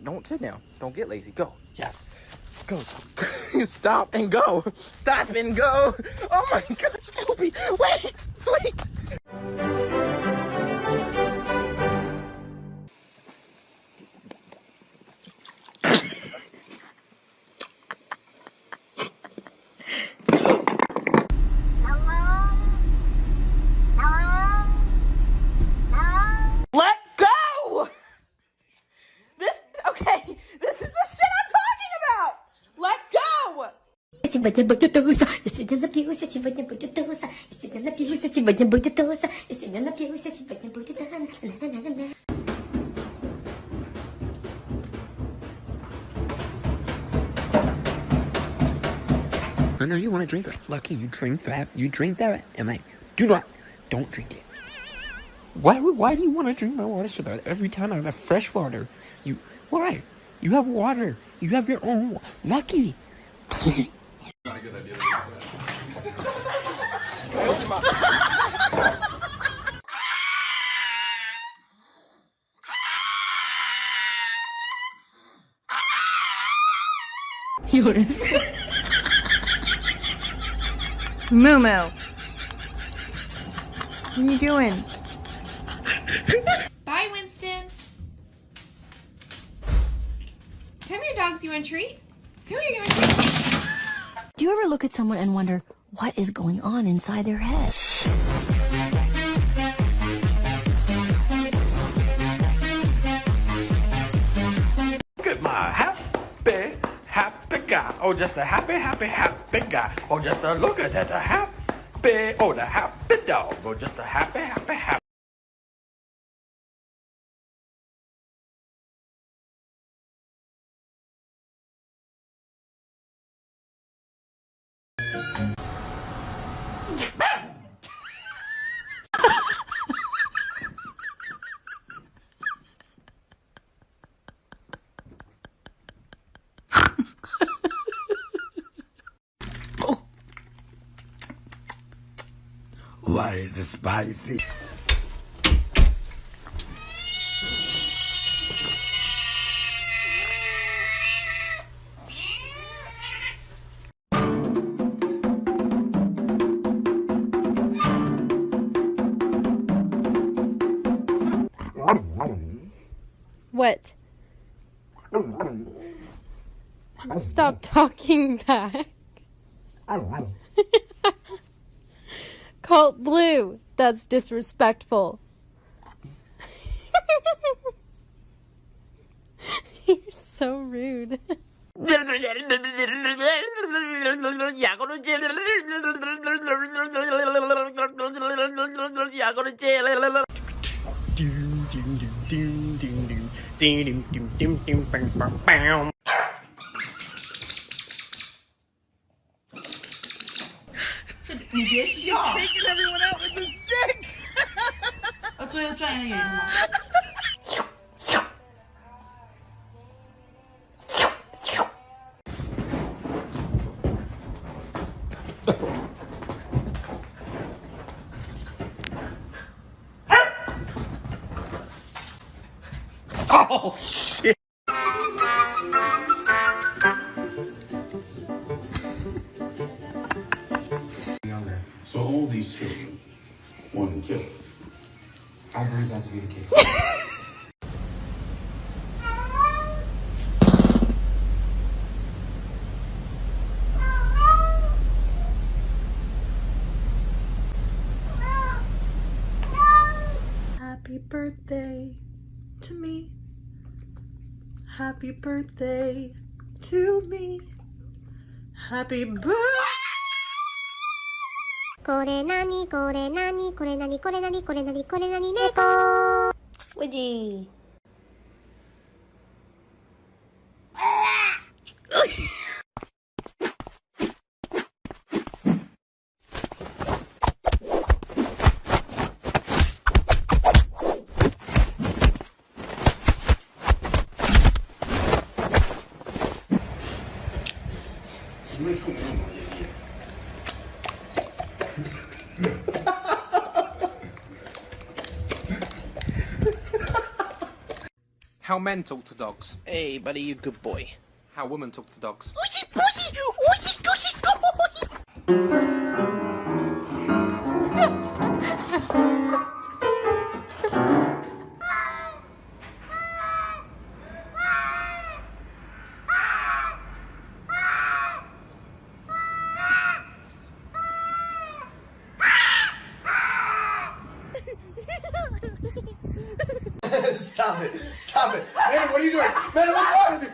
Don't sit down. Don't get lazy. Go. Yes. Go. Stop and go. Stop and go. Oh my gosh, Snoopy. Wait. Let go! Okay, this is the shit I'm talking about! Let go! Сегодня будет туса, я сегодня напьюся, сегодня будет туса, я сегодня напьюся, сегодня будет туса, я сегодня напьюся, сегодня будет туса. I know you want to drink it. Lucky you drink that. You drink that, and don't drink it. Why do you want to drink my water so bad? Every time I have fresh water, why? You have water. You have your own. Lucky. Not a good idea. Moo-moo. What are you doing? Bye, Winston. Come here, dogs. You want a treat? Come here, you want a treat? Do you ever look at someone and wonder what is going on inside their head? Look at my happy guy. Oh, just a happy guy. Oh, just a look at that, the happy dog. Oh, just a happy. Why is it spicy? What? Stop talking back. Colt Blue. That's disrespectful. You're so rude. Taking everyone out with the stick. 最后转一个圆吗？Oh, shit. So all these children, one killer. I believe that to be the case. Happy birthday to me. Happy birthday to me. Happy birthday. これなにこれなにこれなにこれなにこれなにこれなに猫。ウィディ。How men talk to dogs. Hey, buddy, you good boy. How women talk to dogs. Stop it. Stop it. Manny, what are you doing? Manny, what's wrong with you?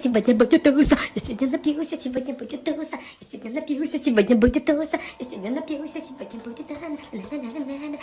Сегодня будет туса, я сегодня напьюсь, сегодня будет туса, я сегодня напьюсь, сегодня будет туса, я сегодня напьюсь, сегодня будет на-на-на-на-на-на.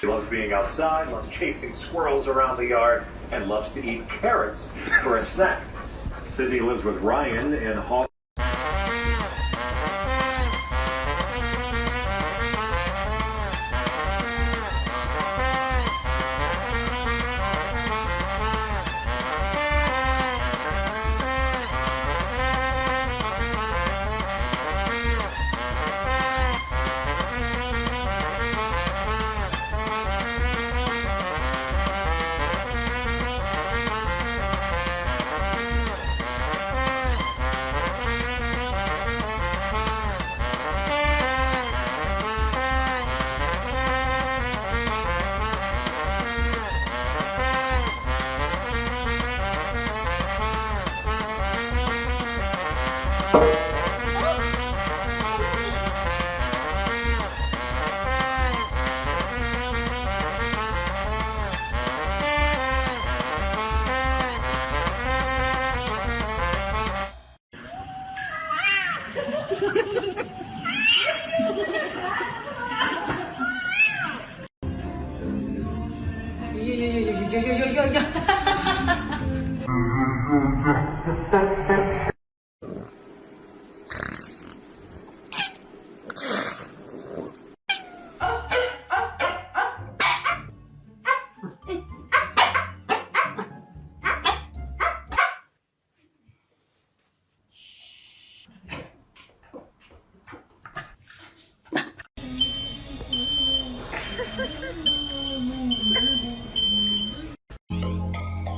He loves being outside, loves chasing squirrels around the yard, and loves to eat carrots for a snack. Sydney lives with Ryan in Hall.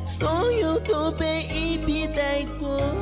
Sonho do bem e me dá igual.